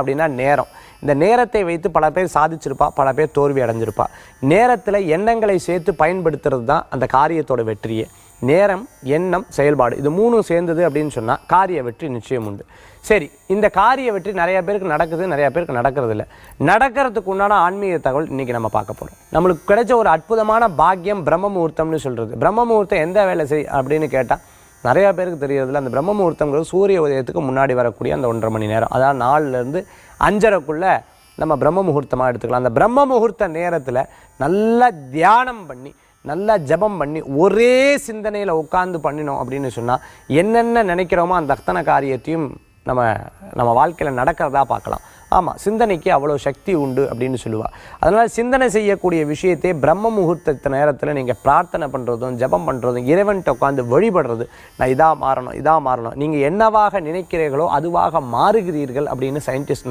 அப்படின்னா நேரம். இந்த நேரத்தை வைத்து பல பேர் சாதிச்சிருப்பா, பல பேர் தோல்வி அடைஞ்சிருப்பா. நேரத்தில் எண்ணங்களை சேர்த்து பயன்படுத்துறது தான் அந்த காரியத்தோட வெற்றியே. நேரம், எண்ணம், செயல்பாடு இது மூணும் சேர்ந்தது அப்படின்னு சொன்னால் காரிய வெற்றி நிச்சயம் உண்டு. சரி, இந்த காரிய வெற்றி நிறைய பேருக்கு நடக்குது, நிறைய பேருக்கு நடக்கிறது இல்லை. நடக்கிறதுக்கு உண்டான ஆன்மீக தகவல் இன்றைக்கி நம்ம பார்க்க போகிறோம். நம்மளுக்கு கிடைச்ச ஒரு அற்புதமான பாக்கியம் பிரம்ம முகூர்த்தம்னு சொல்கிறது. பிரம்ம முகூர்த்தம் எந்த வேலை செய் அப்படின்னு கேட்டால் நிறையா பேருக்கு தெரியறதில்ல. அந்த பிரம்ம முகூர்த்தங்கிறது சூரிய உதயத்துக்கு முன்னாடி வரக்கூடிய அந்த 1.5 மணி நேரம், அதாவது 4லேருந்து 5:30க்குள்ளே நம்ம பிரம்ம முகூர்த்தமாக எடுத்துக்கலாம். அந்த பிரம்ம முகூர்த்த நேரத்தில் நல்லா தியானம் பண்ணி, நல்லா ஜபம் பண்ணி, ஒரே சிந்தனையில் உட்கார்ந்து பண்ணினோம் அப்படின்னு சொன்னால் என்னென்ன நினைக்கிறோமோ அந்த அத்தனை காரியத்தையும் நம்ம வாழ்க்கையில் நடக்கிறதா பார்க்கலாம். ஆமாம், சிந்தனைக்கு அவ்வளோ சக்தி உண்டு அப்படின்னு சொல்லுவாள். அதனால் சிந்தனை செய்யக்கூடிய விஷயத்தை பிரம்ம முகூர்த்த நேரத்தில் நீங்கள் பிரார்த்தனை பண்ணுறதும் ஜபம் பண்ணுறதும் இறைவன்கிட்ட உட்காந்து வழிபடுறது, நான் இதாக மாறணும், நீங்கள் என்னவாக நினைக்கிறீர்களோ அதுவாக மாறுகிறீர்கள் அப்படின்னு சயின்டிஸ்ட்